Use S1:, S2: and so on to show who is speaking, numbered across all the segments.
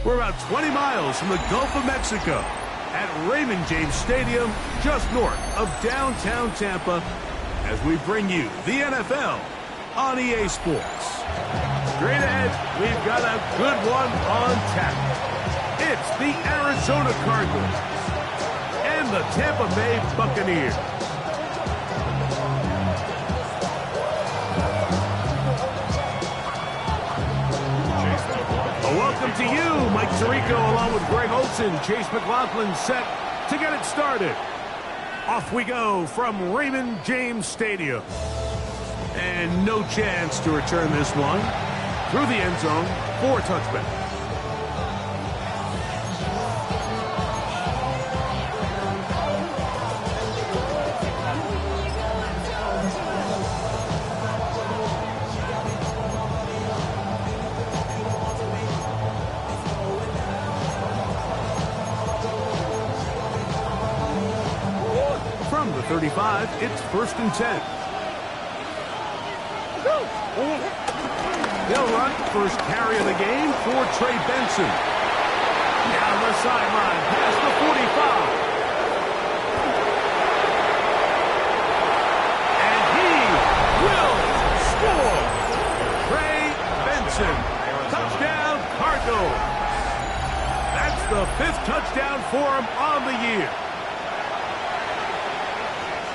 S1: We're about 20 miles from the Gulf of Mexico at Raymond James Stadium, just north of downtown Tampa, as we bring you the NFL on EA Sports. Straight ahead, we've got a good one on tap. It's the Arizona Cardinals and the Tampa Bay Buccaneers. Welcome to you, Mike Tirico, along with Greg Olson. Chase McLaughlin set to get it started. Off we go from Raymond James Stadium. And no chance to return this one through the end zone for a touchback. From the 35, it's 1st and 10. They'll run first carry of the game for Trey Benson. Down the sideline, past the 45. And he will score. Trey Benson. Touchdown, Cardinals. That's the 5th touchdown for him on the year.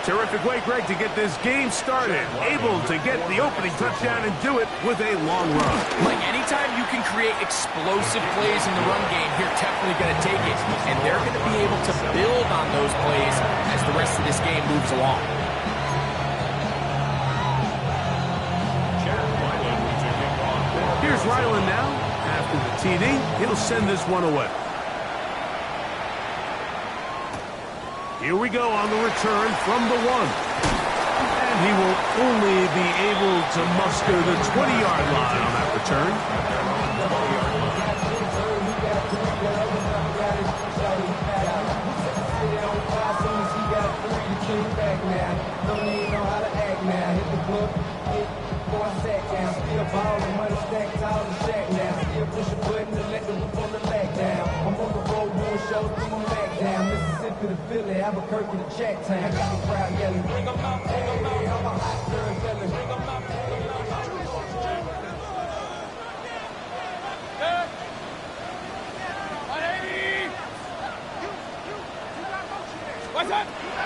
S1: Terrific way, Greg, to get this game started. Able to get the opening touchdown and do it with a long run.
S2: Mike, anytime you can create explosive plays in the run game, you're definitely going to take it. And they're going to be able to build on those plays as the rest of this game moves along.
S1: Here's Ryland now. After the TD, he'll send this one away. Here we go on the return from the 1. And he will only be able to muster the 20-yard line on that return.
S3: To the Philly, Albuquerque to check time. I got the crowd yelling, bring them out, bring them out. I'm a hot girl yelling, bring them out, bring them out.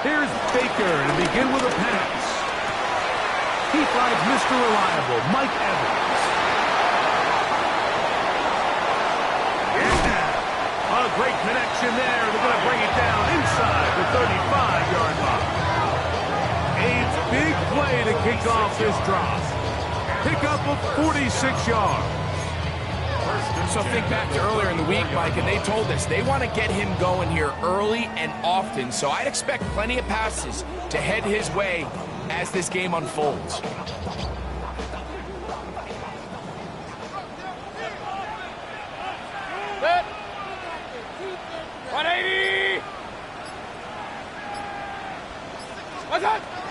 S1: Here's Baker to begin with a pass. He finds Mr. Reliable, Mike Evans. A great connection there. They're going to bring it down inside the 35-yard line. A big play to kick off this drive. Pickup of 46 yards.
S2: So think back to earlier in the week, Mike, and they told us they want to get him going here early and often. So I'd expect plenty of passes to head his way as this game unfolds.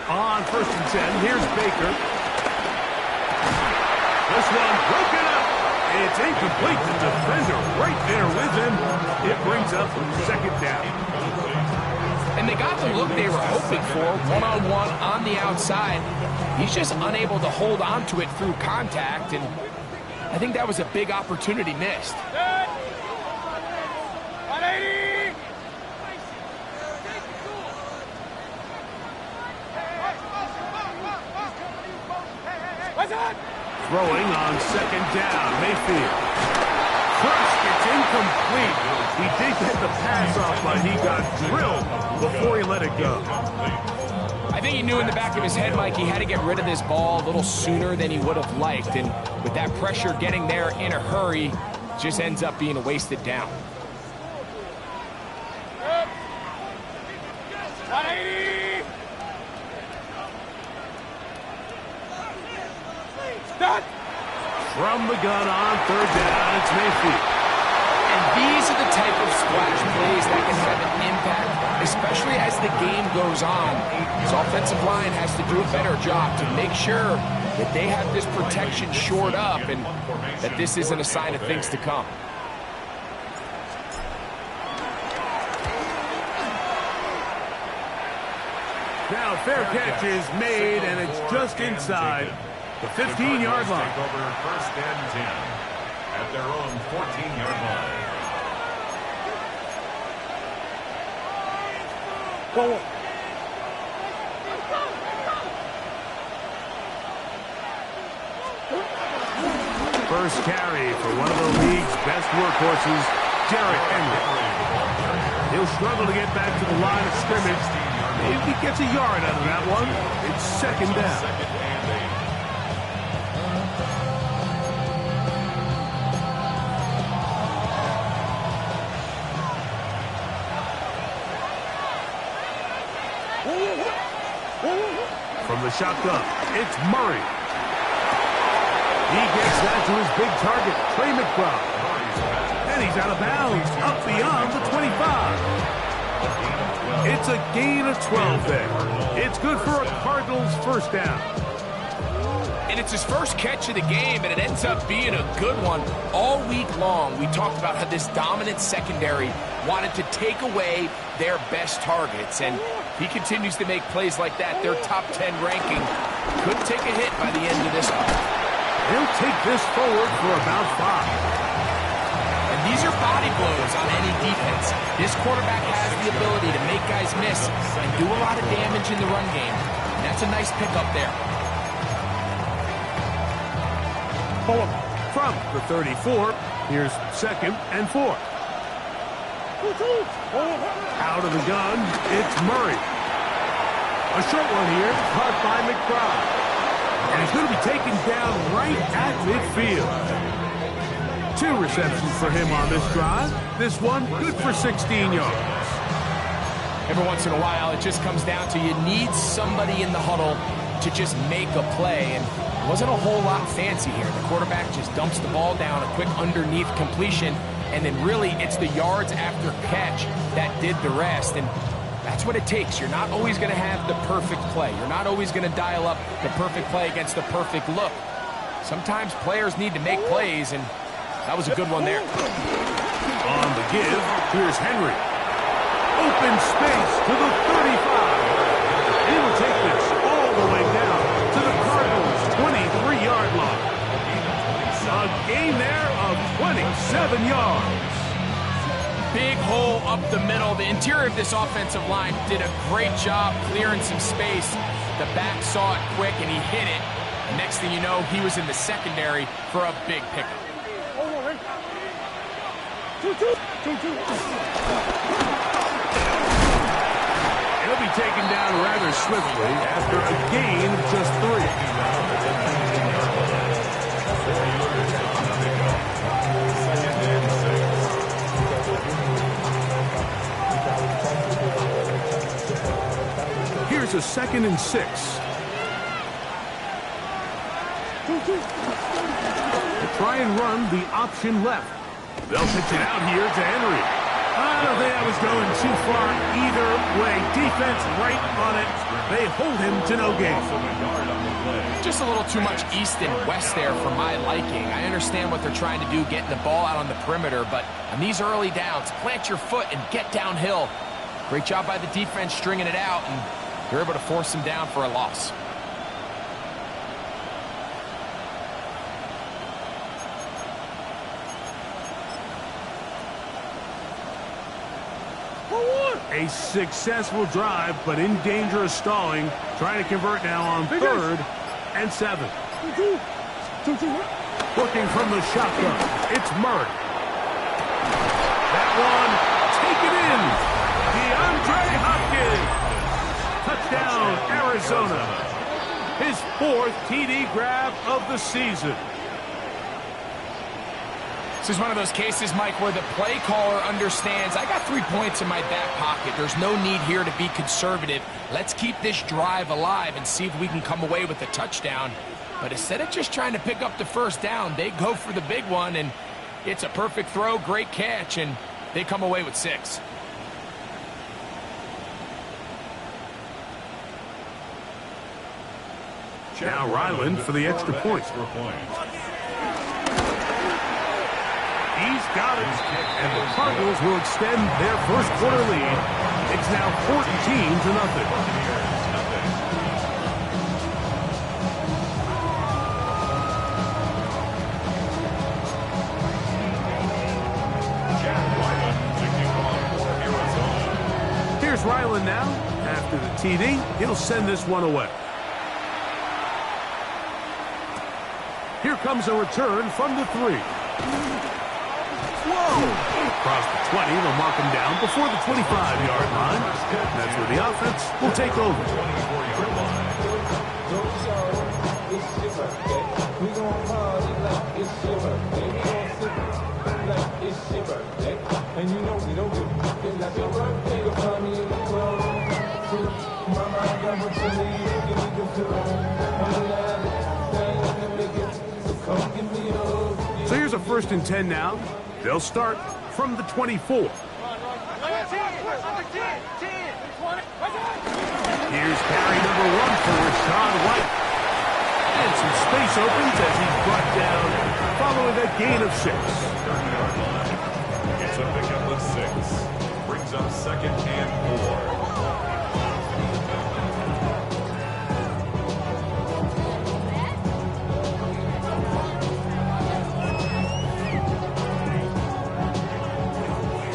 S1: On 1st and 10, here's Baker. This one broken up. It's incomplete. The defender right there with him. It brings up 2nd down.
S2: And they got the look they were hoping for, one-on-one on the outside. He's just unable to hold on to it through contact, and I think that was a big opportunity missed.
S1: Throwing on 2nd down, Mayfield. First, it's incomplete. He did get the pass off, but he got drilled before he let it go.
S2: I think he knew in the back of his head, Mike, he had to get rid of this ball a little sooner than he would have liked. And with that pressure getting there in a hurry, just ends up being a wasted down.
S1: From the gun on 3rd down, it's Mayfield.
S2: And these are the type of splash plays that can have an impact, especially as the game goes on. His offensive line has to do a better job to make sure that they have this protection shored up and that this isn't a sign of things to come.
S1: Now, fair catch is made, and it's just inside the 15-yard line.
S4: Take over 1st and 10 at their own 14-yard line.
S1: First carry for one of the league's best workhorses, Derrick Henry. He'll struggle to get back to the line of scrimmage. If he gets a yard out of that one, it's 2nd down. From the shotgun, it's Murray. He gets that to his big target, Trey McBride. And he's out of bounds, up beyond the 25. It's a gain of 12 there. It's good for a Cardinals 1st down.
S2: And it's his first catch of the game, and it ends up being a good one. All week long, we talked about how this dominant secondary wanted to take away their best targets, and he continues to make plays like that. Their top 10 ranking could take a hit by the end of this one.
S1: He'll take this forward for about 5.
S2: And these are body blows on any defense. This quarterback has the ability to make guys miss and do a lot of damage in the run game. And that's a nice pickup there.
S1: From the 34, here's 2nd and 4. Out of the gun, it's Murray. A short one here, caught by McBride. And he's going to be taken down right at midfield. 2 receptions for him on this drive. This one good for 16 yards.
S2: Every once in a while, it just comes down to you need somebody in the huddle to just make a play. And it wasn't a whole lot fancy here. The quarterback just dumps the ball down, a quick underneath completion, and then really it's the yards after catch that did the rest. And that's what it takes. You're not always going to have the perfect play. You're not always going to dial up the perfect play against the perfect look. Sometimes players need to make plays, and that was a good one there.
S1: On the give, here's Henry. Open space to the 35. He will take this all the way down to the Cardinals' 23-yard line. A gain there of 27 yards.
S2: Big hole up the middle. The interior of this offensive line did a great job clearing some space. The back saw it quick, and he hit it. And next thing you know, he was in the secondary for a big pickup.
S1: He'll be taken down rather swiftly after a gain of just 3. Here's a 2nd and 6. To try and run the option left. They'll pitch it out here to Henry. I don't think that was going too far either way. Defense right on it. They hold him to no gain.
S2: Just a little too much east and west there for my liking. I understand what they're trying to do, getting the ball out on the perimeter, but on these early downs, plant your foot and get downhill. Great job by the defense stringing it out, and they're able to force him down for a loss.
S1: A successful drive, but in danger of stalling. Trying to convert now on 3rd and 7. Working from the shotgun, it's Murray. That one, taken in. DeAndre Hopkins. Touchdown, Arizona. His 4th TD grab of the season.
S2: This is one of those cases, Mike, where the play caller understands, I got 3 points in my back pocket. There's no need here to be conservative. Let's keep this drive alive and see if we can come away with a touchdown. But instead of just trying to pick up the 1st down, they go for the big one, and it's a perfect throw, great catch, and they come away with 6.
S1: Now Ryland for the extra point. He's got it, and the Cardinals will extend their 1st quarter lead. It's now 14-0. trailing now. After the TD, he'll send this one away. Here comes a return from the 3. Whoa! Across the 20, they'll mark him down before the 25-yard line. That's where the offense will take over.
S4: 24-yard line.
S3: And you know we don't give it like your birthday. You'll find me in the club. Mama, I got what you need. Give me the fill.
S1: So here's a 1st and 10 now. They'll start from the 24. Here's carry number 1 for Rashad White. And some space opens as he's brought down following a gain of 6.
S4: 30-yard line. It's a pickup of 6. Brings up 2nd and 4.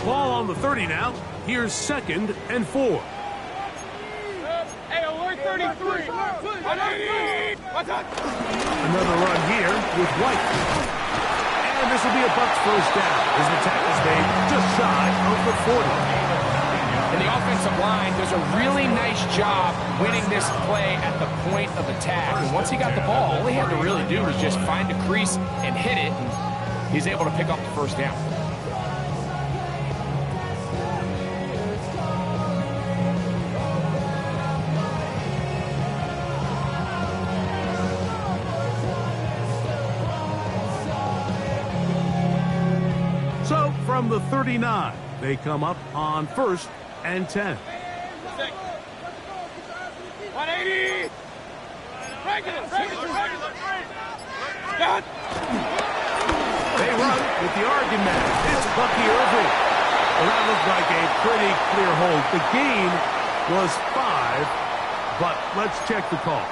S1: Ball on the 30 now. Here's 2nd and 4.
S5: Hey, alert 33.
S1: Another run here with White. And this will be a Bucs 1st down as the tackle's made just shy of the 40.
S2: And the offensive line does a really nice job winning this play at the point of attack. And once he got the ball, all he had to really do was just find a crease and hit it. And he's able to pick up the 1st down.
S1: So from the 39, they come up on 1st and 10.
S5: 180.
S1: They run with the argument. It's Bucky Irving. Well, that looked like a pretty clear hold. The gain was 5, but let's check the call.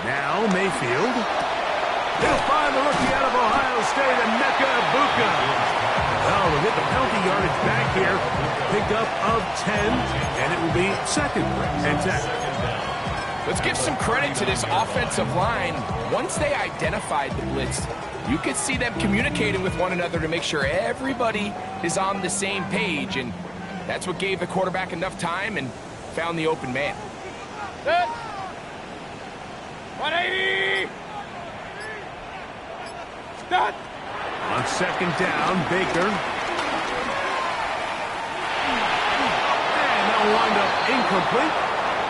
S1: Now Mayfield. He'll find the rookie out of Ohio State, Emeka Egbuka. Well, we'll get the penalty yardage back here. Pickup of 10, and it will be 2nd and 10.
S2: Let's give some credit to this offensive line. Once they identified the blitz, you could see them communicating with one another to make sure everybody is on the same page, and that's what gave the quarterback enough time and found the open man.
S5: 180. Stop.
S1: On 2nd down, Baker. And that'll wind up incomplete.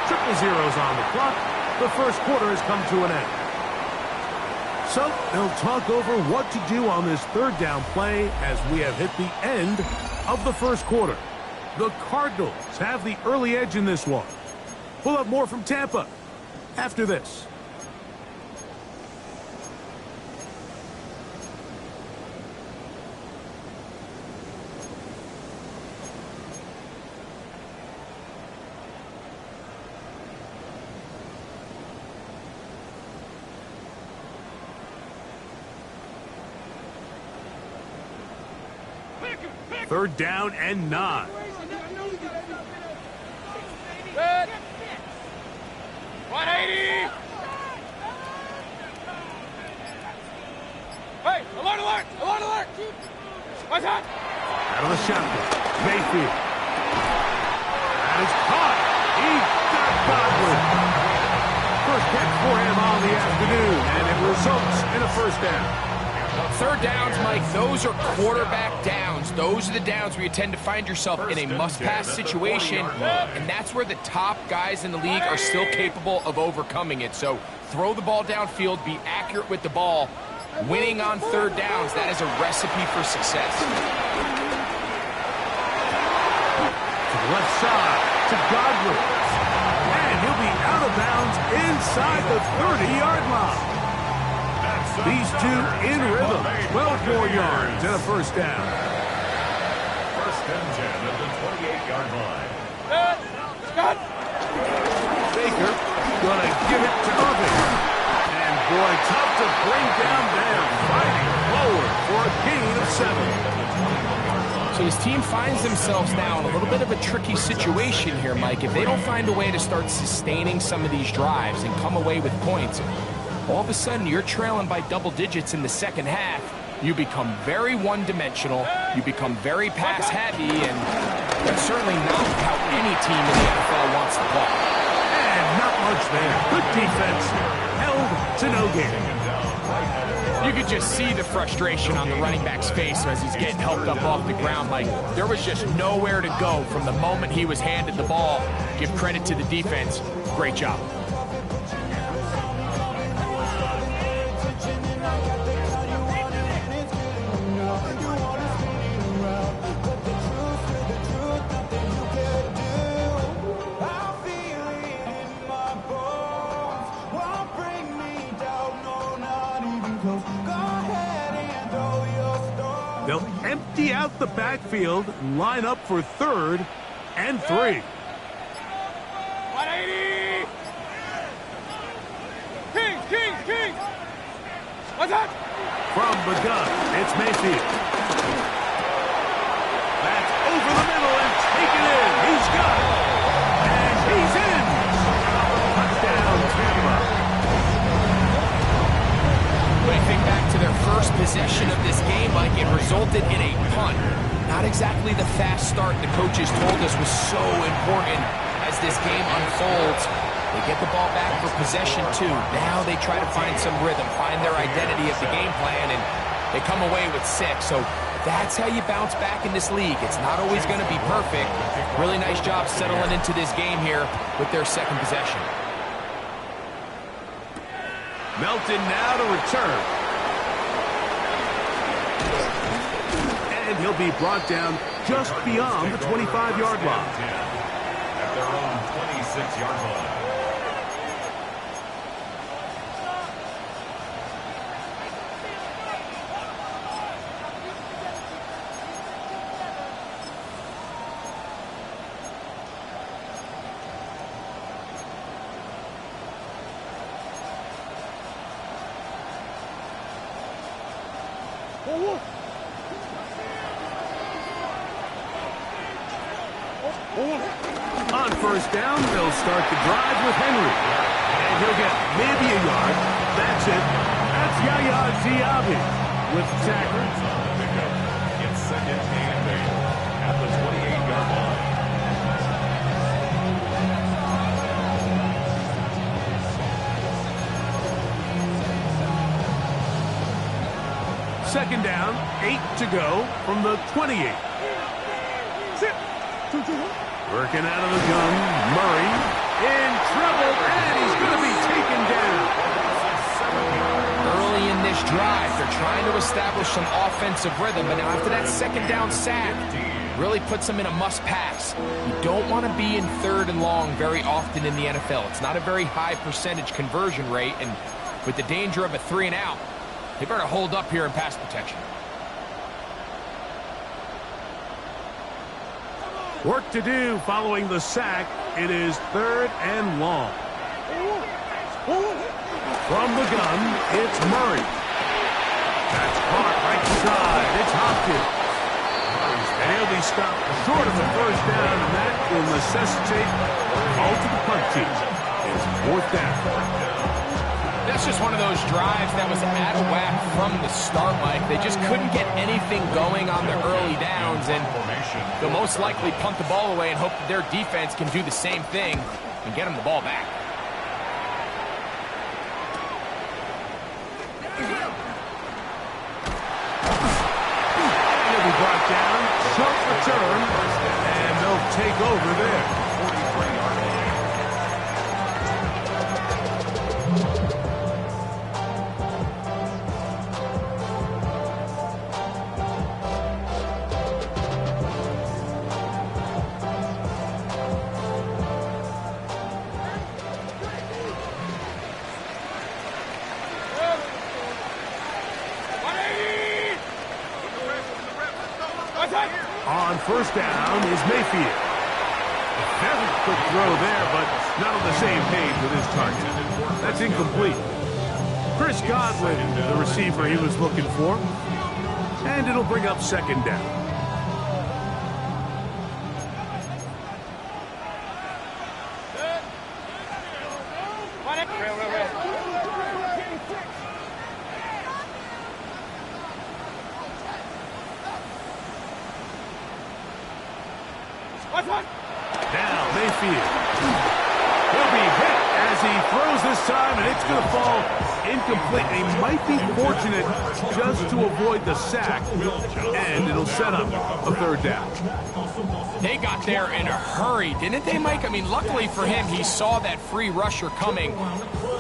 S1: 0-0s on the clock. The 1st quarter has come to an end. So they'll talk over what to do on this 3rd down play as we have hit the end of the 1st quarter. The Cardinals have the early edge in this one. We'll have more from Tampa after this. Third down and 9.
S5: Good. 180. Hey, alert, alert, alert, alert. What's that?
S1: Out of the shotgun, Mayfield. That is caught. He got Godwin. First catch for him on the afternoon, and it results in a 1st down.
S2: 3rd downs, Mike, those are quarterback downs. Those are the downs where you tend to find yourself in a must-pass situation, and that's where the top guys in the league are still capable of overcoming it. So throw the ball downfield, be accurate with the ball. Winning on 3rd downs, that is a recipe for success.
S1: To the left side, to Godwin. And he'll be out of bounds inside the 30-yard line. These two in rhythm. 12 more yards and a first down.
S4: First and 10 at the 28-yard line.
S5: Scott.
S1: Baker gonna give it to Irving. And boy, tough to bring down there. Fighting forward for a gain of 7.
S2: So his team finds themselves now in a little bit of a tricky situation here, Mike. If they don't find a way to start sustaining some of these drives and come away with points, all of a sudden you're trailing by double digits in the second half. You become very one-dimensional. You become very pass-heavy, and that's certainly not how any team in the NFL wants to play.
S1: And not much there. Good defense. Held to no gain.
S2: You could just see the frustration on the running back's face as he's getting helped up off the ground. Like, there was just nowhere to go from the moment he was handed the ball. Give credit to the defense. Great job.
S1: They'll empty out the backfield and line up for 3rd and 3.
S5: 180. Kings. What's that?
S1: From the gun, it's Mayfield. That's over the middle and taken in. He's got it. And he's in. Touchdown, Tampa.
S2: When you think back to their first possession of this game, Mike, it resulted in a punt. Not exactly the fast start the coaches told us was so important as this game unfolds. They get the ball back for possession 2. Now they try to find some rhythm, find their identity of the game plan, and they come away with 6. So that's how you bounce back in this league. It's not always going to be perfect. Really nice job settling into this game here with their second possession.
S1: Melton now to return. And he'll be brought down just beyond the 25-yard line.
S4: At their own 26-yard line.
S1: On first down, they'll start the drive with Henry. And he'll get maybe a yard. That's it. That's Yaya Diaby with the tackle.
S4: It's 2nd and 8 at the 28-yard line.
S1: Second down, 8 to go from the 28. Working out of the gun, Murray in trouble, and he's going to be taken down.
S2: Early in this drive, they're trying to establish some offensive rhythm, but now after that second down sack, really puts them in a must-pass. You don't want to be in 3rd and long very often in the NFL. It's not a very high percentage conversion rate, and with the danger of a 3 and out, they better hold up here in pass protection.
S1: Work to do following the sack. It is 3rd and long. From the gun, it's Murray. That's caught right side. It's Hopkins. And he'll be stopped short of the first down, and that will necessitate all to the punt team. It's 4th down.
S2: That's just one of those drives that was out of whack from the start, Mike. They just couldn't get anything going on the early downs, and they'll most likely punt the ball away and hope that their defense can do the same thing and get them the ball back.
S1: He'll be brought down, short return, and they'll take over there.
S4: 43-yard line.
S1: On first down is Mayfield. A very quick throw there, but not on the same page with his target. That's incomplete. Chris Godwin, the receiver he was looking for. And it'll bring up second down. Now Mayfield. He'll be hit as he throws this time, and it's going to fall incomplete. They might be fortunate just to avoid the sack, and it'll set up a third down.
S2: They got there in a hurry, didn't they, Mike? I mean, luckily for him, he saw that free rusher coming,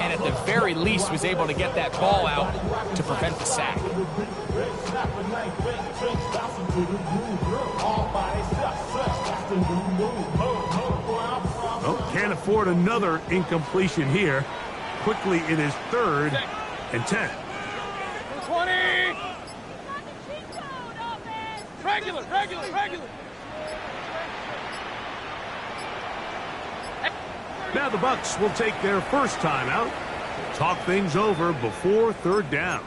S2: and at the very least was able to get that ball out to prevent the sack.
S1: Oh, can't afford another incompletion here. Quickly, it is 3rd and 10.
S5: 20! Regular!
S1: Now the Bucs will take their first timeout. Talk things over before third down.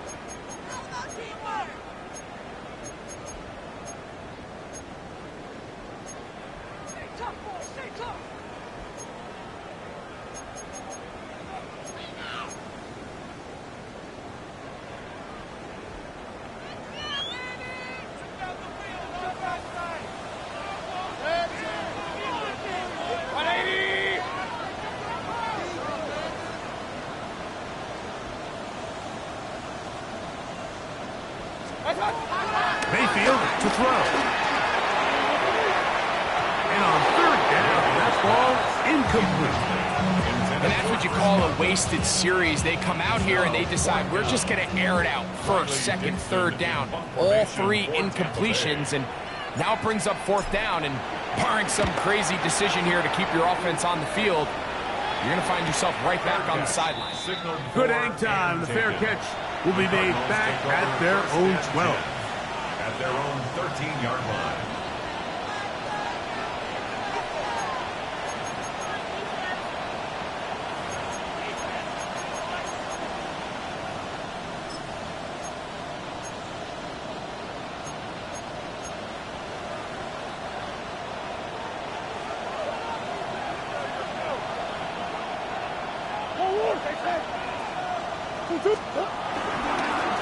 S1: Mayfield to throw. And on third down, that ball incomplete.
S2: And that's what you call a wasted series. They come out here and they decide, we're just going to air it out. First, second, third down. All 3 incompletions, and now it brings up 4th down. And barring some crazy decision here to keep your offense on the field, you're going to find yourself right back on the sideline.
S1: Good hang time. The fair catch will be made back at their own 12.
S4: At their own 13-yard line.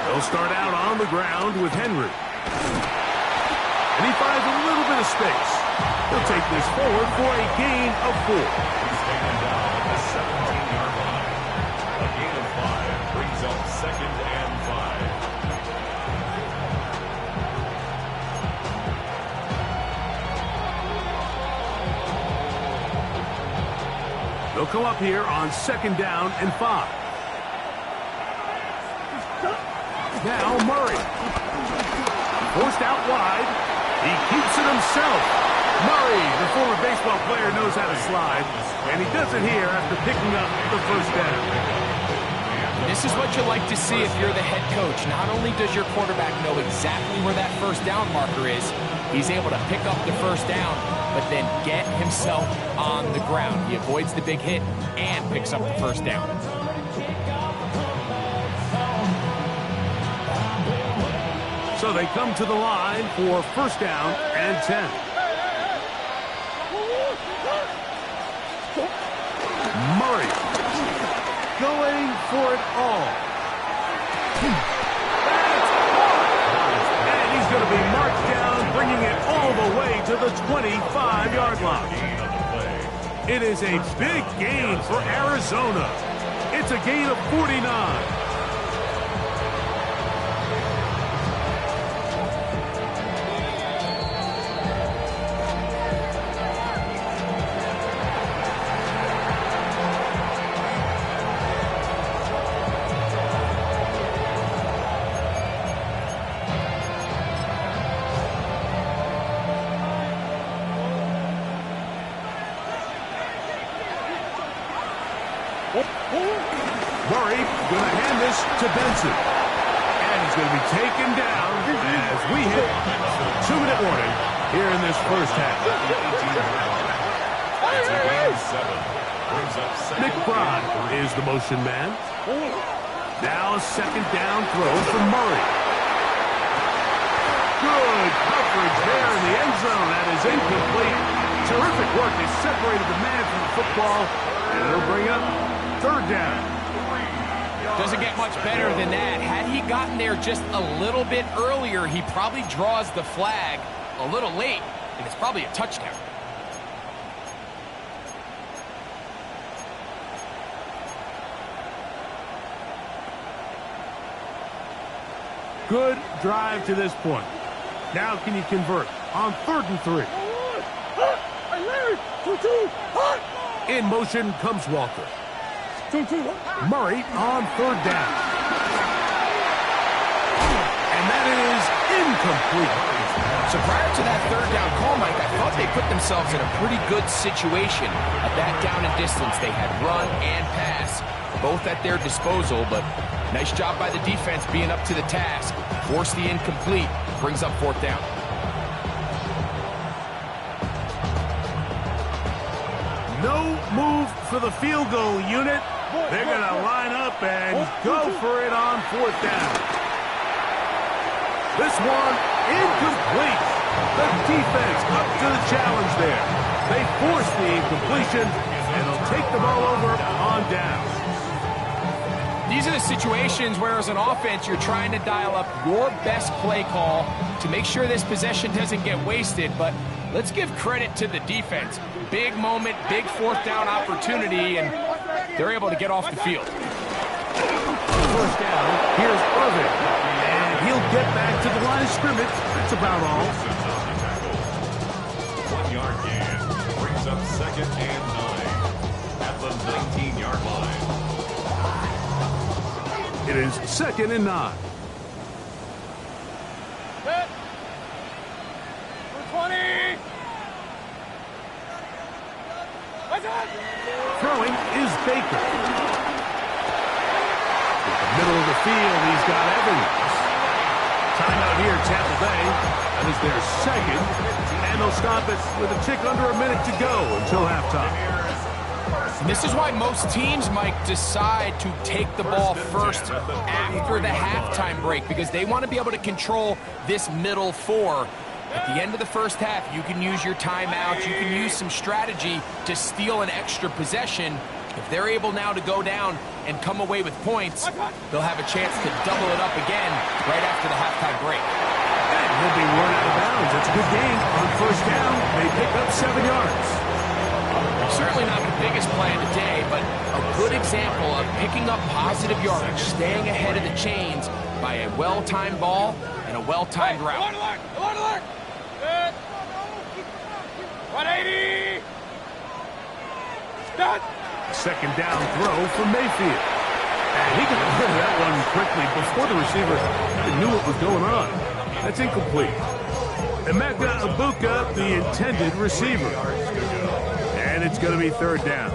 S1: They'll start out on the ground with Henry. And he finds a little bit of space. He'll take this forward for a gain of 4.
S4: He's taken down at the 17-yard line. A gain of 5 brings up 2nd and 5.
S1: They'll come up here on 2nd down and 5. Now Murray. Forced out wide. He keeps it himself. Murray, the former baseball player, knows how to slide, and he does it here after picking up the first down.
S2: This is what you like to see if you're the head coach. Not only does your quarterback know exactly where that first down marker is, he's able to pick up the first down, but then get himself on the ground. He avoids the big hit and picks up the first down.
S1: So they come to the line for first down and 10. Murray going for it all. And he's going to be marked down, bringing it all the way to the 25-yard line. It is a big gain for Arizona. It's a gain of 49. Murray going to hand this to Benson. And he's going to be taken down as we hit 2-minute warning here this first half.
S4: It's a gain of 7. Brings up second
S1: McBride is the motion man. Now a second down throw from Murray. Good coverage there in the end zone. That is incomplete. Terrific work. They separated the man from the football, and it'll bring up third down.
S2: Doesn't get much better than that. Had he gotten there just a little bit earlier, he probably draws the flag a little late, and it's probably a touchdown.
S1: Good drive to this point. Now can you convert on 3rd and 3? In motion comes Walker. Murray on 3rd down. And that is incomplete.
S2: So prior to that 3rd down call, Mike, I thought they put themselves in a pretty good situation at that down and distance. They had run and pass, both at their disposal, but nice job by the defense being up to the task. Force the incomplete, brings up 4th down.
S1: No move for the field goal unit. They're going to line up and go for it on 4th down. This one incomplete. The defense up to the challenge there. They force the incompletion, and they'll take the ball over on down.
S2: These are the situations where, as an offense, you're trying to dial up your best play call to make sure this possession doesn't get wasted. But let's give credit to the defense. Big moment, big 4th down opportunity, and they're able to get off the field.
S1: 1st down, here's Irvin. And he'll get back to the line of scrimmage. That's about all.
S4: 1-yard gain. Brings up 2nd and 9. At the 19-yard line.
S1: It is 2nd and 9.
S5: Set. 20.
S1: Throwing is Baker. In the middle of the field, he's got Evans. Timeout here, Tampa Bay. That is their 2nd. And they'll stop it with a tick under a minute to go until halftime.
S2: And this is why most teams, Mike, decide to take the ball first after the halftime break, because they want to be able to control this middle 4. At the end of the first half, you can use your timeout. You can use some strategy to steal an extra possession. If they're able now to go down and come away with points, they'll have a chance to double it up again right after the halftime break.
S1: And he'll be run out of bounds. It's a good game. On 1st down, they pick up 7 yards.
S2: Certainly not the biggest play of the day, but a good example of picking up positive yardage, staying ahead of the chains by a well-timed ball and a well-timed route.
S5: Alert, alert. 180. Start.
S1: 2nd down throw from Mayfield. And he got rid of that one quickly before the receiver even knew what was going on. That's incomplete. Emeka Ibuka, the intended receiver. And it's going to be 3rd down.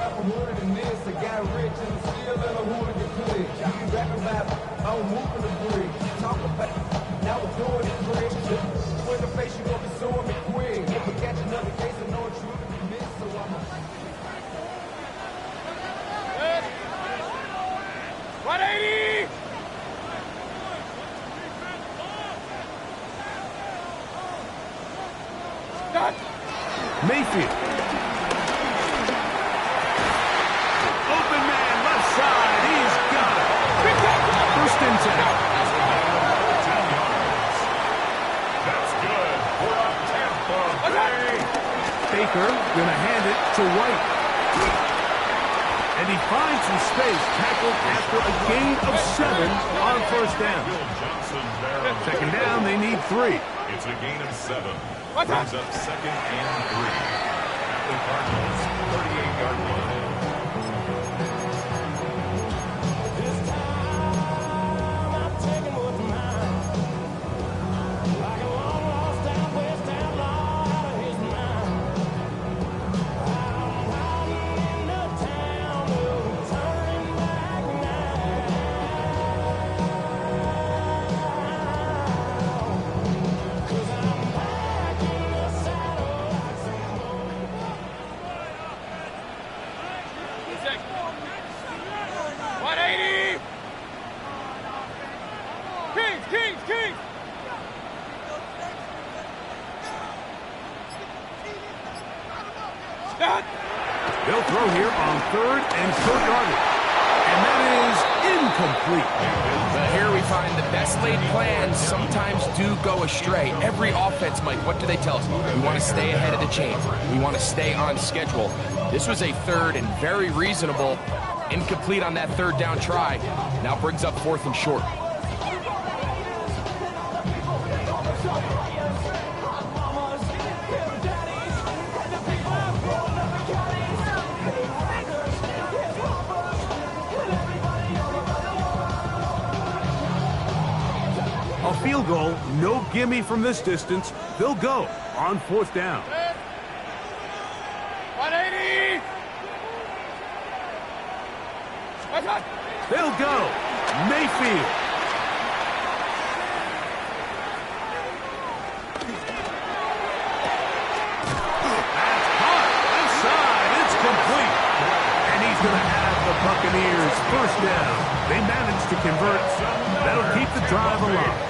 S1: Mayfield. Open man, left side. He's got it. 1st and 10.
S4: That's good for Tampa Bay.
S1: Baker going to hand it to White. And he finds some space, tackled after a gain of 7 on 1st down. 2nd down, they need 3.
S4: It's a gain of 7. Brings up 2nd and 3. At the Cardinals' 38-yard line.
S1: They'll throw here on 3rd and short yardage. And that is incomplete.
S2: But here we find the best laid plans sometimes do go astray. Every offense, Mike, what do they tell us? We want to stay ahead of the chains. We want to stay on schedule. This was a 3rd and very reasonable. Incomplete on that 3rd down try. Now brings up 4th and short.
S1: A field goal, no gimme from this distance. They'll go on 4th down.
S5: 180!
S1: They'll go. Mayfield. That's hot. Inside. It's complete. And he's going to have the Buccaneers first down. They managed to convert. That'll keep the drive alive.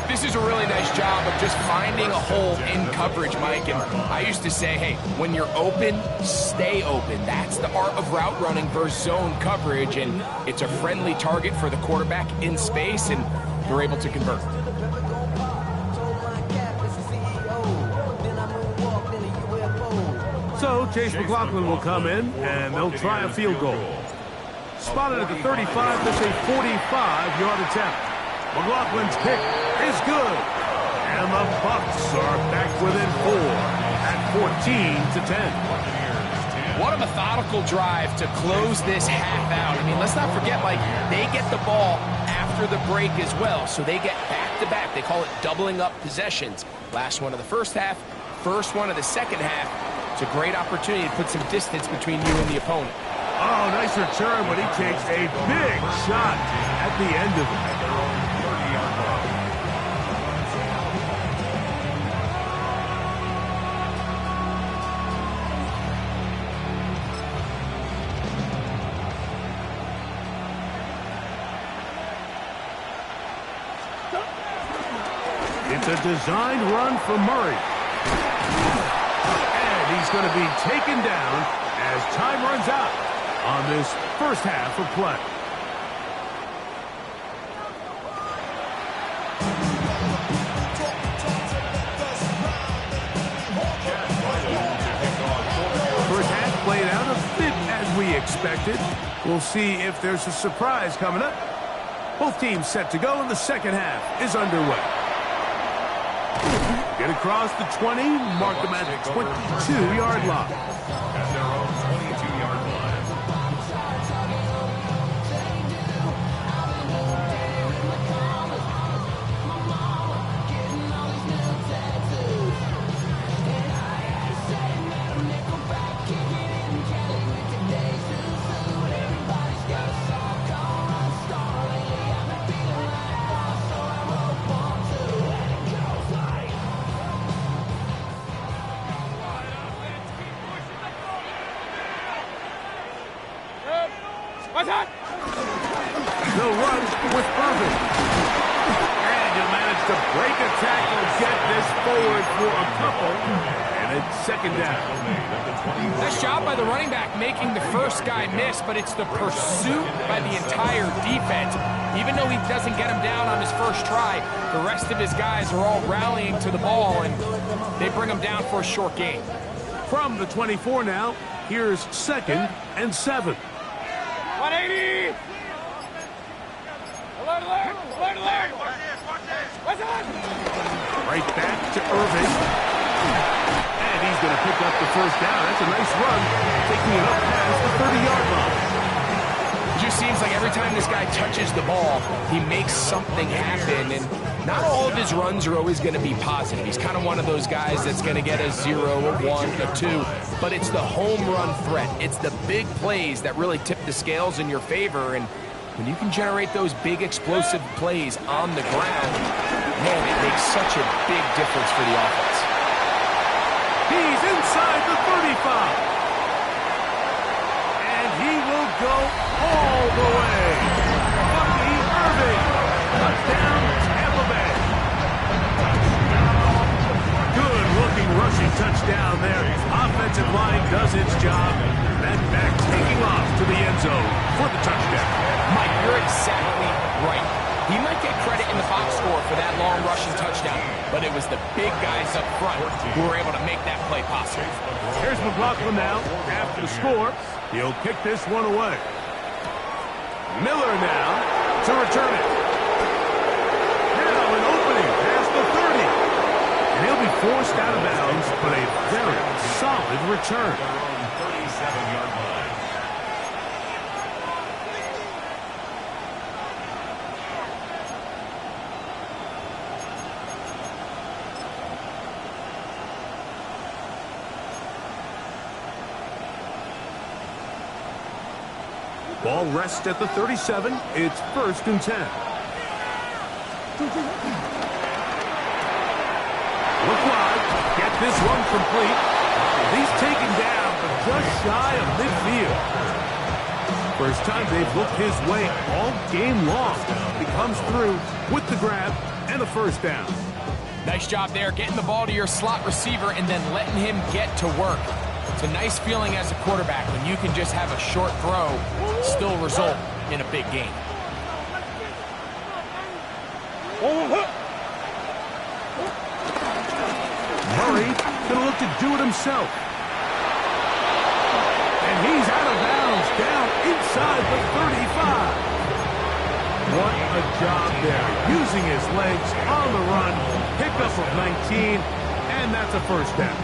S2: This is a really nice job of just finding a hole in coverage, Mike. And I used to say, hey, when you're open, stay open. That's the art of route running versus zone coverage. And it's a friendly target for the quarterback in space, and they're able to convert.
S1: So Chase McLaughlin will come in, and they'll try a field goal. Spotted at the 35, that's a 45-yard attempt. McLaughlin's kick is good. And the Bucs are back within 4 at 14-10.
S2: What a methodical drive to close this half out. I mean, let's not forget, Mike, they get the ball after the break as well, so they get back-to-back. They call it doubling up possessions. Last one of the first half, first one of the second half. It's a great opportunity to put some distance between you and the opponent.
S1: Oh, nice return, but he takes a big shot at the end of it. It's a designed run for Murray. And he's going to be taken down as time runs out on this first half of play. First half played out a bit as we expected. We'll see if there's a surprise coming up. Both teams set to go, and the second half is underway. Get across the 20, mark them at the 22-yard line.
S4: At their own 22-yard line.
S1: They'll run with Irvin. And he'll manage to break a tackle, get this forward for a couple. And it's second down.
S2: Nice job by the running back making the first guy miss, but it's the pursuit by the entire defense. Even though he doesn't get him down on his first try, the rest of his guys are all rallying to the ball, and they bring him down for a short gain.
S1: From the 24 now, here's 2nd and 7.
S5: 180! Alert, alert! Alert, alert! What's on?
S1: Right back to Irvin. And he's going to pick up the first down. That's a nice run, taking it up past the 30-yard line.
S2: It just seems like every time this guy touches the ball, he makes something happen, and not all of his runs are always going to be positive. He's kind of one of those guys that's going to get a 0, a 1, a 2, but it's the home run threat. It's the big plays that really tip the scales in your favor, and when you can generate those big explosive plays on the ground, man, it makes such a big difference for the offense.
S1: He's inside the 35. And he will go all the way. Bucky Irving. Touchdown, Tampa Bay. Good-looking rushing touchdown there. offensive line does its job. That back taking off to the end zone for the touchdown.
S2: Mike, you're exactly right. He might get credit in the box score for that long rushing touchdown, but it was the big guys up front who were able to make that play possible.
S1: Here's McLaughlin now after the score. He'll kick this one away. Miller now to return it. Now an opening past the 30. And he'll be forced out of bounds, but a very solid return.
S4: 37-yard line.
S1: Ball rests at the 37. It's 1st and 10. Look wide. Get this one complete. He's taken down, but just shy of midfield. First time they've looked his way all game long. He comes through with the grab and a 1st down.
S2: Nice job there, getting the ball to your slot receiver and then letting him get to work. It's a nice feeling as a quarterback when you can just have a short throw, still result in a big game.
S1: Murray gonna look to do it himself. And he's out of bounds, down inside the 35. What a job there, using his legs on the run, pickup of 19, and that's a 1st down.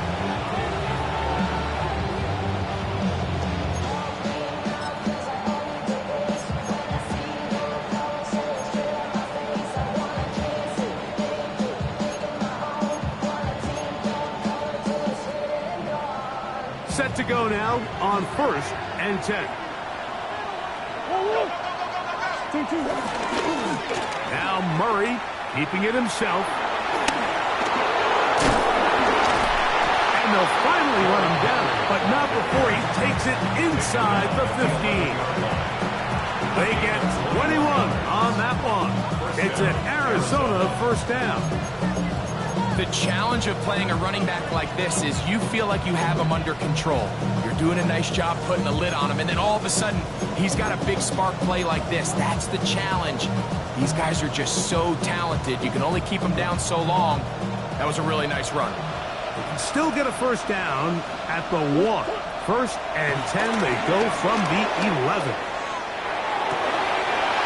S1: Set to go now on 1st and 10. Now Murray keeping it himself. And they'll finally run him down, but not before he takes it inside the 15. They get 21 on that one. It's an Arizona 1st down.
S2: The challenge of playing a running back like this is you feel like you have him under control. You're doing a nice job putting a lid on him, and then all of a sudden, he's got a big spark play like this. That's the challenge. These guys are just so talented. You can only keep them down so long. That was a really nice run.
S1: They can still get a 1st down at the 1. 1st and 10, they go from the 11.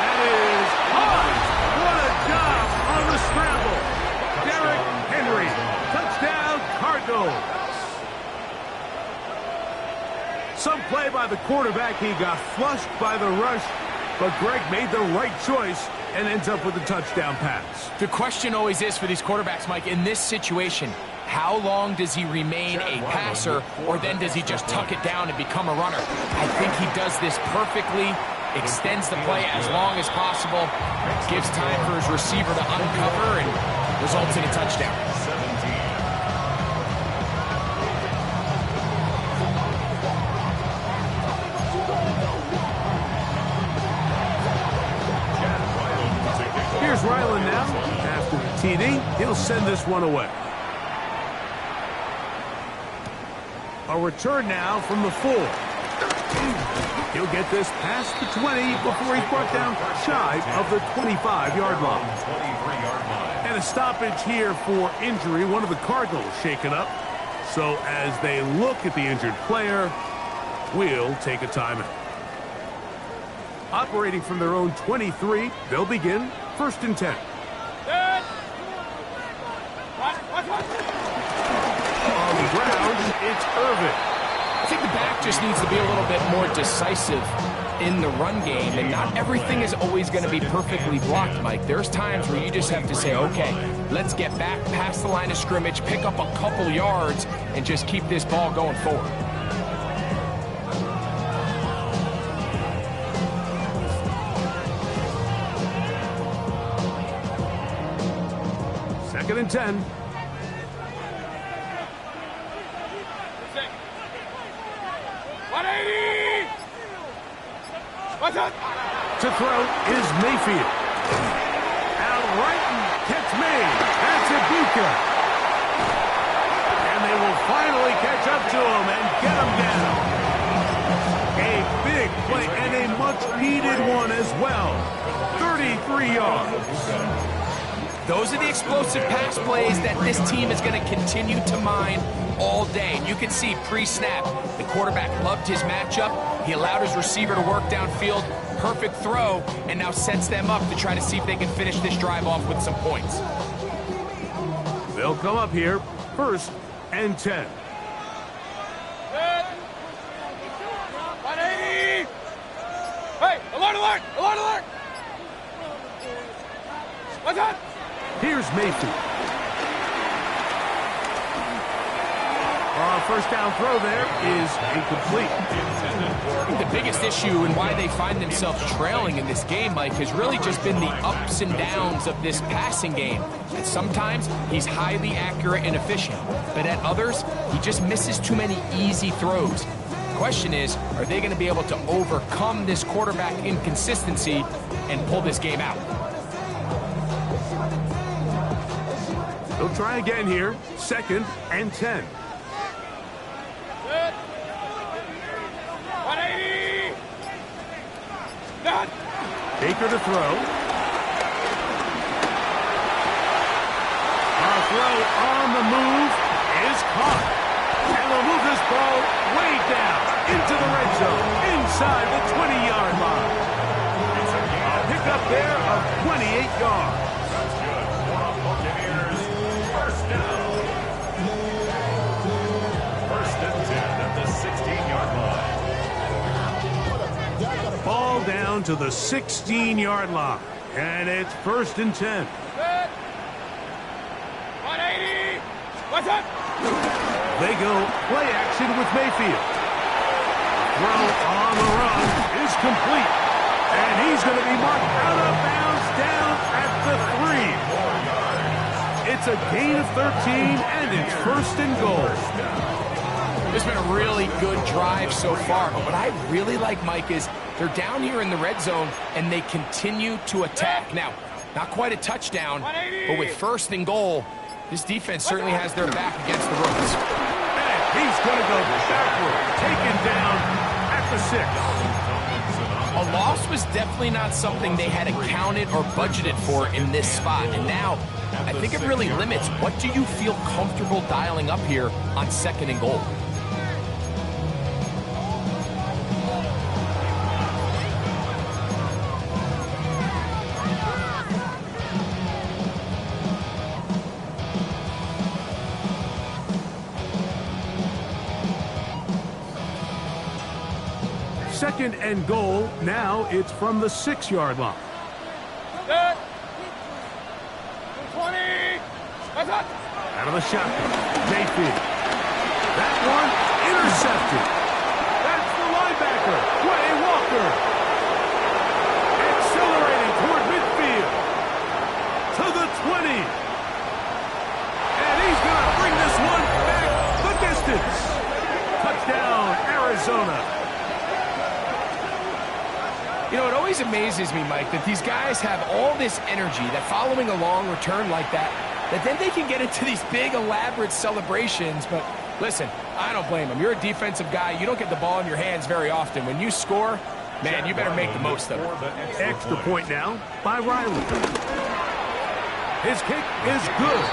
S1: That is high. What a job on the scramble. Derrick Henry, touchdown Cardinals. Some play by the quarterback. He got flushed by the rush, but Greg made the right choice and ends up with a touchdown pass.
S2: The question always is for these quarterbacks, Mike, in this situation, how long does he remain a passer, or then does he just tuck it down and become a runner? I think he does this perfectly, extends the play as long as possible, gives time for his receiver to uncover, and results in a touchdown.
S4: 17.
S1: Here's Ryland now. After the TD, he'll send this one away. A return now from the 4. He'll get this past the 20 before he's brought down shy of the 25-yard line.
S4: 23-yard line.
S1: And a stoppage here for injury. One of the Cardinals shaken up. So as they look at the injured player, we'll take a timeout. Operating from their own 23, they'll begin 1st and 10. On the ground, it's Irvin.
S2: I think the back just needs to be a little bit more decisive in the run game, and not everything is always going to be perfectly blocked, Mike. There's times where you just have to say, okay, let's get back past the line of scrimmage, pick up a couple yards, and just keep this ball going forward.
S1: Second and 10. To throw is Mayfield. Out right and gets made. That's Ibuka. And they will finally catch up up to him and get him down. A big play and a much-needed one as well. 33 yards.
S2: Those are the explosive pass plays that this team is going to continue to mine all day. And you can see pre-snap, the quarterback loved his matchup. He allowed his receiver to work downfield. Perfect throw, and now sets them up to try to see if they can finish this drive off with some points.
S1: They'll come up here, 1st and 10.
S5: 180! Hey, alert, alert, alert, alert! What's that?
S1: Here's Mayfield. First down throw there is incomplete.
S2: I think the biggest issue and why they find themselves trailing in this game, Mike, has really just been the ups and downs of this passing game. And sometimes he's highly accurate and efficient, but at others, he just misses too many easy throws. The question is, are they going to be able to overcome this quarterback inconsistency and pull this game out?
S1: They'll try again here, 2nd and 10.
S5: 180! Done!
S1: Baker to throw. Our throw on the move is caught. And they'll move this ball way down into the red zone, inside the 20-yard line. A pickup there of 28 yards.
S4: That's good. For the Buccaneers, 1st down. 1st and 10 at the 16-yard line.
S1: Ball down to the 16-yard line. And it's 1st and 10.
S5: 180! What's up?
S1: They go play action with Mayfield. Throw on the run is complete. And he's going to be marked out of bounds down at the 3. It's a gain of 13, and it's 1st and goal.
S2: It's been a really good drive so far, but what I really like, Mike, is they're down here in the red zone, and they continue to attack. Now, not quite a touchdown, but with 1st and goal, this defense certainly has their back against the ropes.
S1: And he's going to go backward, taken down at the 6.
S2: A loss was definitely not something they had accounted or budgeted for in this spot, and now I think it really limits what do you feel comfortable dialing up here on 2nd and goal.
S1: Second and goal. Now it's from the 6-yard line.
S5: Set! 20! What's up?
S1: Out of the shotgun. Mayfield. That one intercepted. That's the linebacker, Quay Walker. Accelerating toward midfield. To the 20. And he's going to bring this one back the distance. Touchdown, Arizona.
S2: You know, it always amazes me, Mike, that these guys have all this energy, that following a long return like that then they can get into these big, elaborate celebrations. But listen, I don't blame them. You're a defensive guy. You don't get the ball in your hands very often. When you score, man, you better make the most of it.
S1: Extra point now by Riley. His kick is good,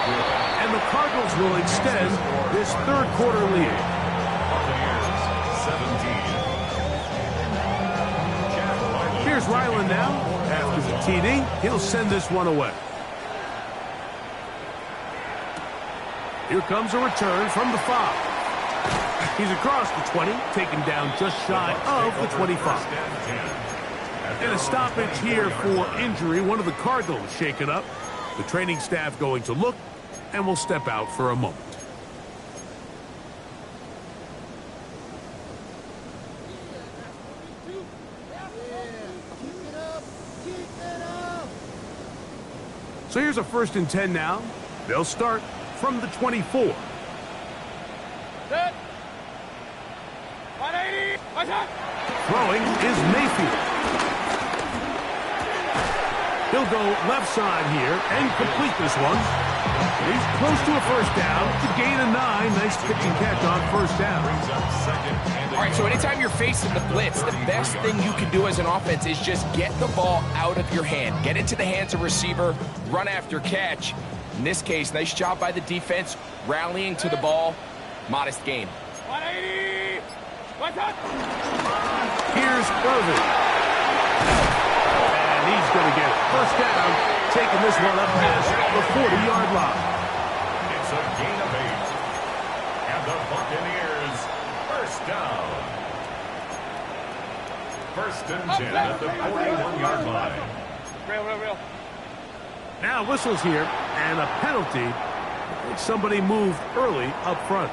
S1: and the Cardinals will extend this 3rd quarter lead.
S4: Buccaneers, 17.
S1: Here's Ryland now. After the TD, he'll send this one away. Here comes a return from the 5. He's across the 20, taken down just shy of the 25. And a stoppage here for injury. One of the Cardinals shaken up. The training staff going to look, and will step out for a moment. So here's a 1st and 10 now. They'll start from the 24.
S5: Set! 180! What's up?
S1: Throwing is Mayfield. He'll go left side here and complete this one. He's close to a first down. To gain a 9. Nice pitching catch on first down.
S2: All right, so anytime you're facing the blitz, the best thing you can do as an offense is just get the ball out of your hand. Get into the hands of receiver, run after catch. In this case, nice job by the defense, rallying to the ball. Modest gain.
S5: 180! One touch!
S1: Here's Irvin. And he's going to get it. First down, taking this one up past the 40-yard line.
S4: It's a gain of 8. And the Buccaneers, first down. First and 10 at the 41-yard line.
S5: Real.
S1: Now whistles here, and a penalty. Somebody moved early up front.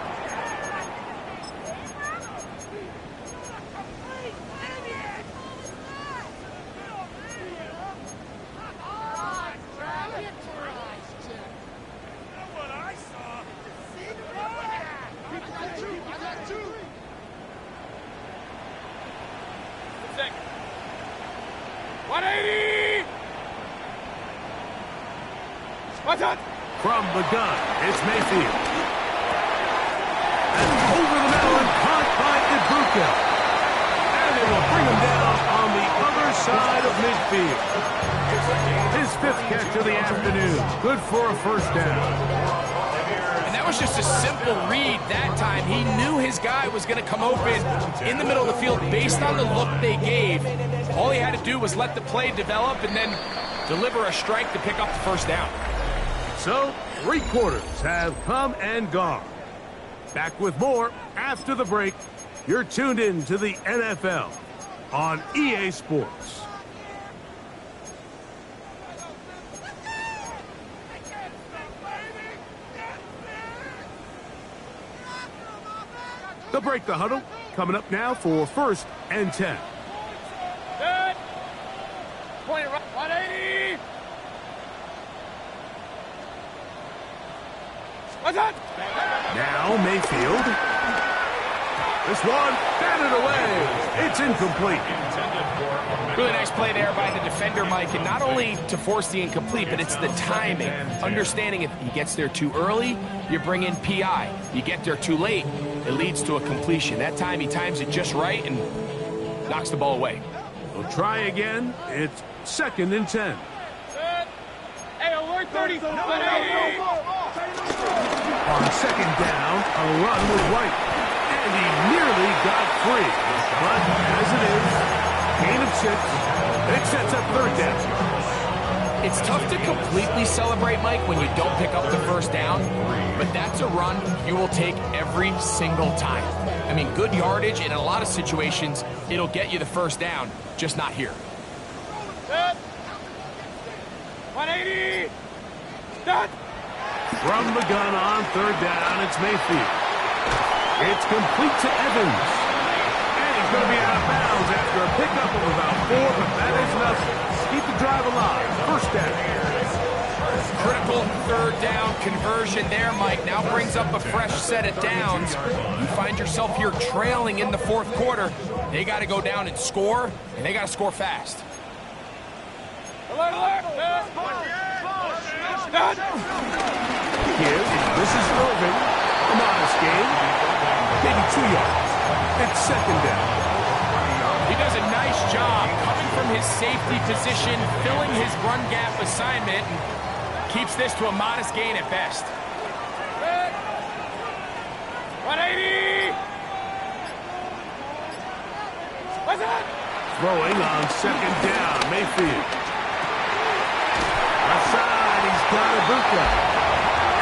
S1: From the gun, it's Mayfield. And over the middle and caught by Ibuka. And it will bring him down on the other side of midfield. His 5th catch of the afternoon. Good for a first down.
S2: And that was just a simple read that time. He knew his guy was going to come open in the middle of the field based on the look they gave. All he had to do was let the play develop and then deliver a strike to pick up the first down.
S1: So, 3 quarters have come and gone. Back with more after the break. You're tuned in to the NFL on EA Sports. The break, the huddle, coming up now for first and 10.
S5: Good. Point right. 180! One touch!
S1: Now Mayfield. This one, batted away. It's incomplete.
S2: Really nice play there by the defender, Mike, and not only to force the incomplete, but it's the timing. Understanding if he gets there too early, you bring in PI. You get there too late, it leads to a completion. That time he times it just right and knocks the ball away.
S1: We'll try again. It's second and 10.
S5: Hey, alert 30! 180!
S1: On second down, a run was right. And he nearly got free. But as it is, gain of 6. It sets up third down.
S2: It's tough to completely celebrate, Mike, when you don't pick up the first down, but that's a run you will take every single time. I mean, good yardage, and in a lot of situations, it'll get you the first down, just not here.
S5: 180! Done!
S1: From the gun on third down, it's Mayfield. It's complete to Evans. And he's going to be out of bounds after a pickup of about 4, but that is nothing. Keep the drive alive. First down.
S2: Critical third down conversion there, Mike. Now brings up a fresh set of downs. You find yourself here trailing in the 4th quarter. They got to go down and score, and they got to score fast.
S5: Alert, alert! Done!
S1: This is Irvin. A modest gain. Maybe 2 yards. It's second down.
S2: He does a nice job coming from his safety position, filling his run gap assignment, and keeps this to a modest gain at best.
S5: 180! What's that?
S1: Throwing on second down, Mayfield. Outside, he's got Ibuka.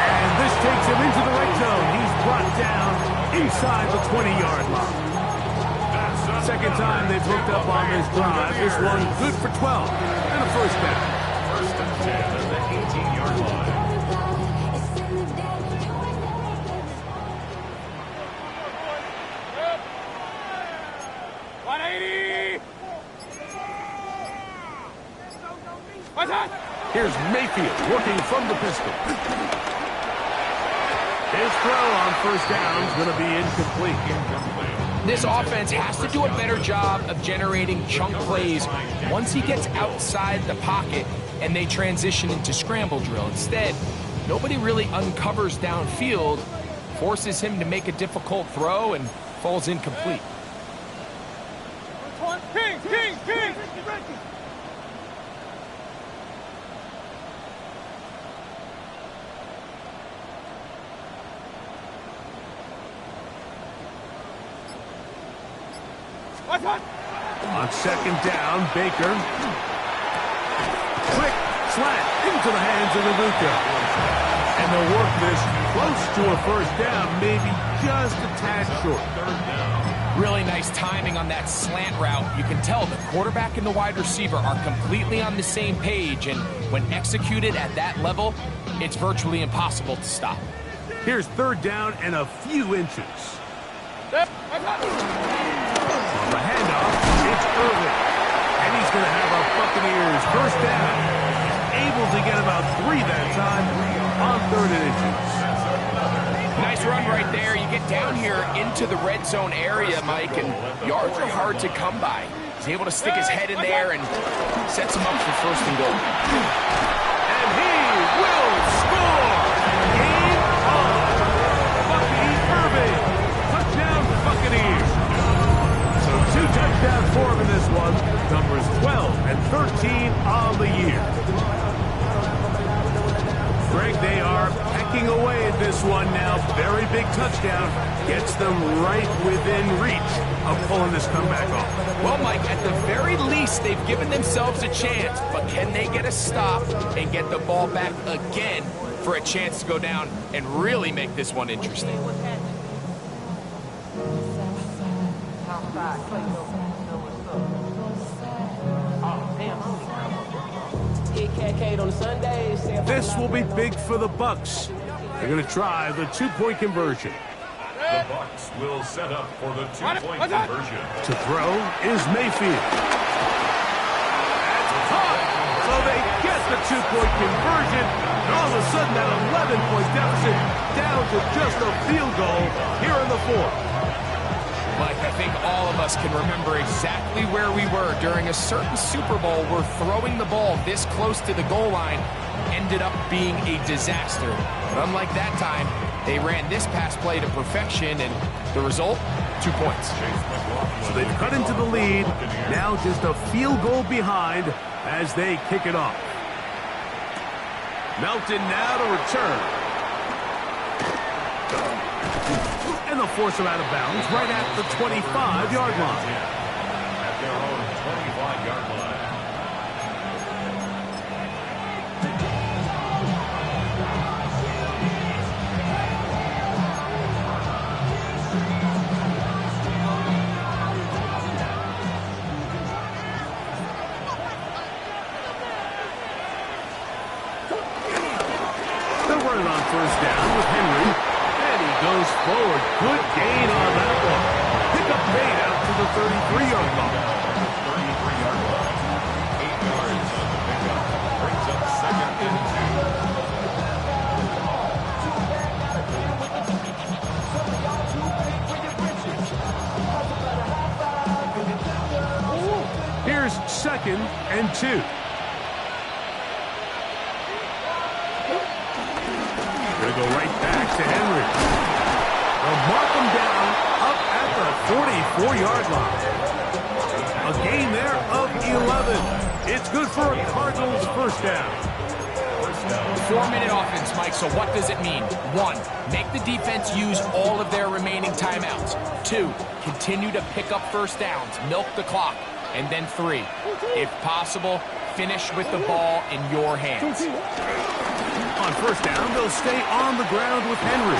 S1: And this takes him into the red zone. He's brought down inside the 20-yard line. Second time they've hooked up on this drive. This one good for 12 and a first down.
S4: First and 10 at the 18-yard line.
S1: Here's Mayfield working from the pistol. His throw on first down is going to be incomplete.
S2: This offense has to do a better job of generating chunk plays once he gets outside the pocket and they transition into scramble drill. Instead, Nobody really uncovers downfield, forces him to make a difficult throw, and falls incomplete.
S5: King, king, king!
S1: On second down, Baker. Quick slant into the hands of Ibuka. And they'll work this close to a first down, maybe just a tad short.
S2: Really nice timing on that slant route. You can tell the quarterback and the wide receiver are completely on the same page, and when executed at that level, it's virtually impossible to stop.
S1: Here's third down and a few inches. On the handoff, it's early. And he's going to have a Buccaneers first down. He's able to get about 3 that time on 3rd and inches.
S2: Nice run right there. You get down here into the red zone area, Mike, and yards are hard to come by. He's able to stick his head in there and sets him up for first and goal.
S1: And he will score! Game on! Bucky Irving! Touchdown Buccaneers! So 2 touchdowns for him in this one. Numbers 12 and 13 on the year. Greg, they are pecking away at this one now. Very big touchdown. Gets them right within reach of pulling this comeback off.
S2: Well, Mike, at the very least, they've given themselves a chance. But can they get a stop and get the ball back again for a chance to go down and really make this one interesting?
S1: This will be big for the Bucs. They're going to try the 2-point conversion.
S4: The Bucs will set up for the 2-point conversion.
S1: To throw is Mayfield. That's caught. So they get the 2-point conversion. And all of a sudden, that 11-point deficit down to just a field goal here in the 4th.
S2: Mike, I think all of us can remember exactly where we were during a certain Super Bowl where throwing the ball this close to the goal line ended up being a disaster. But unlike that time, they ran this pass play to perfection, and the result, 2 points.
S1: So they've cut into the lead, now just a field goal behind as they kick it off. Melton now to return. And they'll force him out of bounds right at the 25-yard line.
S4: At their own 25-yard line.
S1: They're running on first down with Henry. Goes forward. Good gain on that one. Pick up bait out to the 33-yard line.
S4: 33-yard line. 8 yards on the pickup. Brings up 2nd and
S1: 2. Here's 2nd and 2. Going to go right back to Henry. They'll mark him down up at the 44-yard line. A gain there of 11. It's good for a Cardinals first down.
S2: 4-minute offense, Mike, so what does it mean? 1, make the defense use all of their remaining timeouts. 2, continue to pick up first downs, milk the clock. And then 3, if possible, finish with the ball in your hands.
S1: On first down, they'll stay on the ground with Henry.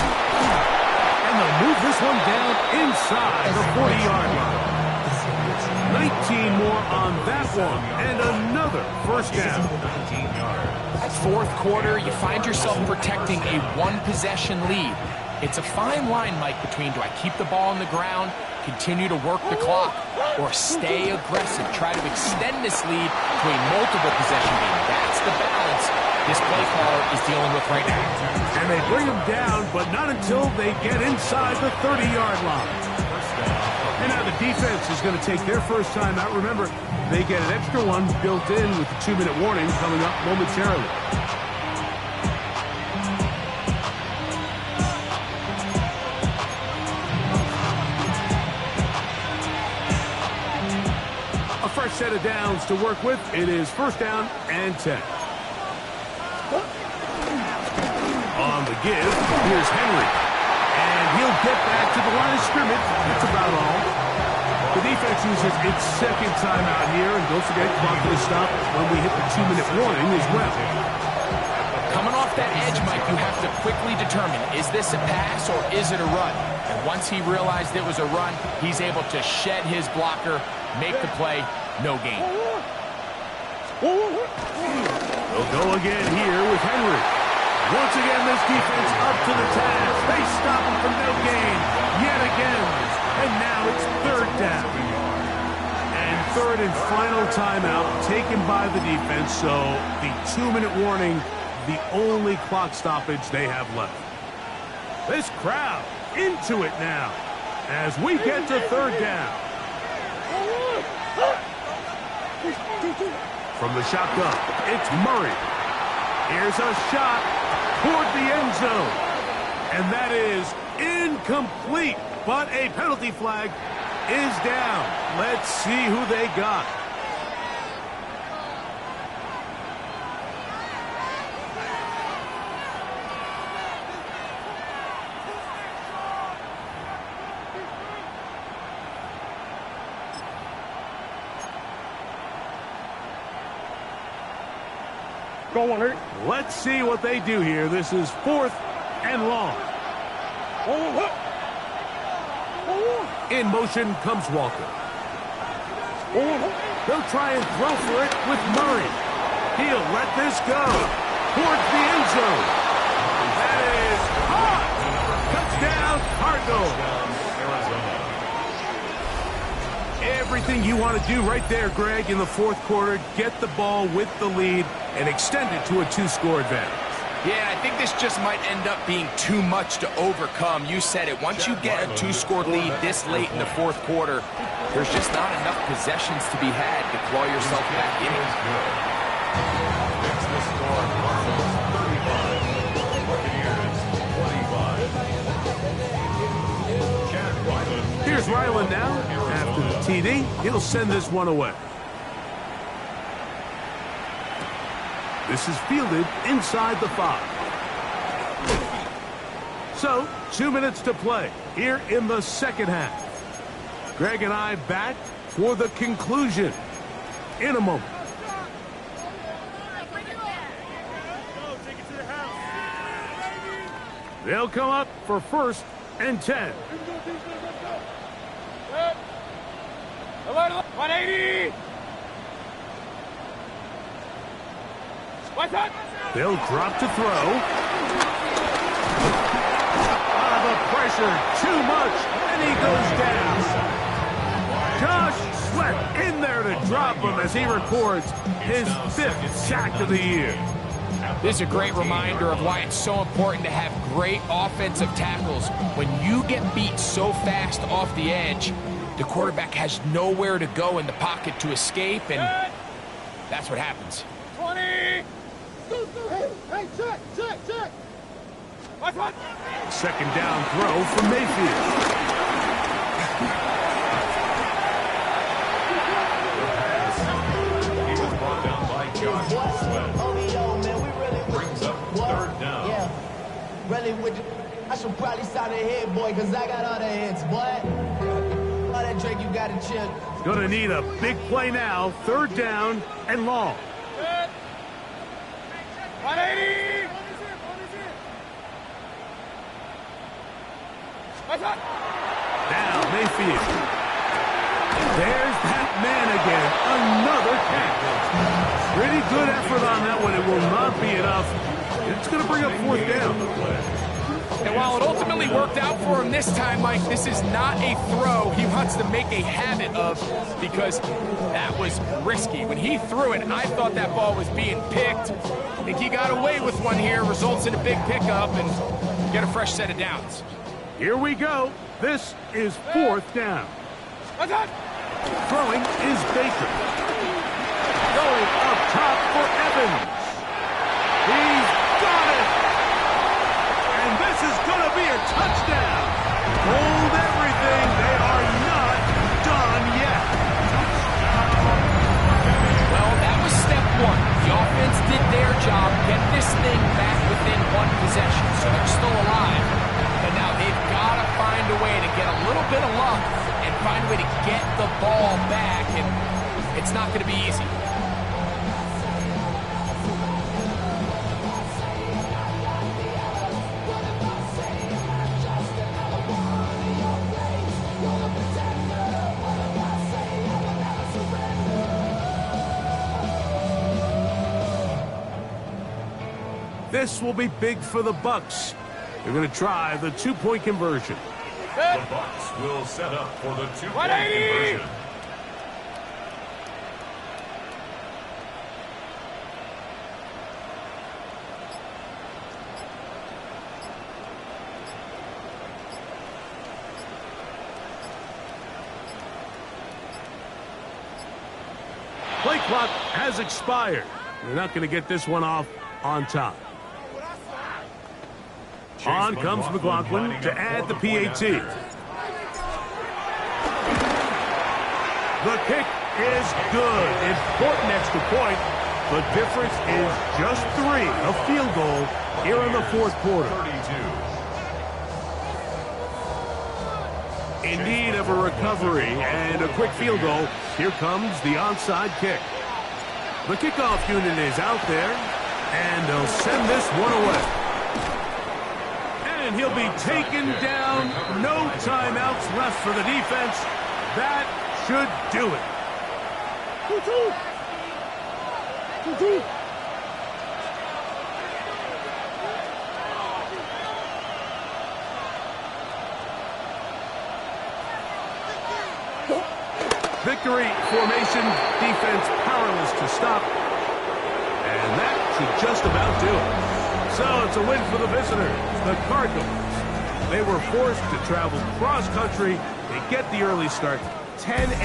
S1: And they'll move this one down inside the 40-yard line. 19 more on that one, and another first down.
S2: 4th quarter, you find yourself protecting a 1-possession lead. It's a fine line, Mike, between do I keep the ball on the ground, continue to work the clock, or stay aggressive, try to extend this lead to a multiple possession game. That's the balance this play caller is dealing with right now.
S1: And they bring him down, but not until they get inside the 30-yard line. And now the defense is going to take their first time out. Remember, they get an extra one built in with the 2-minute warning coming up momentarily. set of downs to work with. It is 1st down and 10. On the give, here's Henry. And he'll get back to the line of scrimmage. That's about all. The defense uses its 2nd timeout here. And don't forget, clock will stop when we hit the 2-minute warning as well.
S2: Coming off that edge, Mike, you have to quickly determine, is this a pass or is it a run? And once he realized it was a run, he's able to shed his blocker, make the play, no gain.
S1: They'll go again here with Henry. Once again, this defense up to the task. They stop him for no gain yet again. And now it's 3rd down. And 3rd and final timeout taken by the defense. So the 2-minute warning, the only clock stoppage they have left. This crowd into it now as we get to 3rd down. From the shotgun, it's Murray. Here's a shot toward the end zone. And that is incomplete. But a penalty flag is down. Let's see who they got.
S5: Go on, Hurt.
S1: Let's see what they do here. This is 4th and long. In motion comes Walker. They'll try and throw for it with Murray. He'll let this go towards the end zone. That is caught. Touchdown, Cardinals. Everything you want to do right there, Greg, in the 4th quarter. Get the ball with the lead and extend it to a 2-score advantage.
S2: Yeah, I think this just might end up being too much to overcome. You said it. Once you get a 2-score lead this late in the 4th quarter, there's just not enough possessions to be had to claw yourself back in it.
S4: Fix the score. Cardinals 35. Buccaneers 25. Chad Ryland.
S1: Here's Ryland now. After the TD, he'll send this one away. This is fielded inside the 5. So, 2 minutes to play here in the 2nd half. Greg and I back for the conclusion in a moment. They'll come up for 1st and 10.
S5: 180.
S1: They'll drop to throw. The pressure, too much, and he goes down. Josh Sweat in there to drop him as he records his 5th sack of the year.
S2: This is a great reminder of why it's so important to have great offensive tackles. When you get beat so fast off the edge, the quarterback has nowhere to go in the pocket to escape, and that's what happens.
S5: 20. Hey, check.
S1: 2nd down throw from Mayfield.
S4: He was brought down by Josh Sweat. Brings up 3rd down.
S6: Yeah, really would you? I should probably sign a hit, boy, because I got all the hits, boy. All that Drake, you got to chill.
S1: Gonna need a big play now. 3rd down and long.
S5: 180.
S1: Now Mayfield. There's that man again. Another catch. Pretty good effort on that one. It will not be enough. It's going to bring up 4th down.
S2: And while it ultimately worked out for him this time, Mike, this is not a throw he wants to make a habit of, because that was risky. When he threw it, I thought that ball was being picked. I think he got away with one here, results in a big pickup, and get a fresh set of downs.
S1: Here we go. This is 4th down. Throwing is Baker. Going up top for Evans. He's got it. And this is going to be a touchdown. Hold everything. They are not done yet.
S2: job, get this thing back within one possession, so they're still alive. But now they've got to find a way to get a little bit of luck and find a way to get the ball back, and it's not going to be easy.
S1: This will be big for the Bucs. They're going to try the two-point conversion.
S4: The Bucs will set up for the two-point conversion.
S1: Play clock has expired. They're not going to get this one off on time. On comes McLaughlin to add the PAT. The kick is good. Important extra point. The difference is just 3. A field goal here in the fourth quarter. 32. In need of a recovery and a quick field goal. Here comes the onside kick. The kickoff unit is out there, and they'll send this one away. And he'll be taken down. No timeouts left for the defense. That should do it. Victory formation, defense powerless to stop. And that should just about do it. So it's a win for the visitors, the Cardinals. They were forced to travel cross-country. They get the early start, 10 a.m.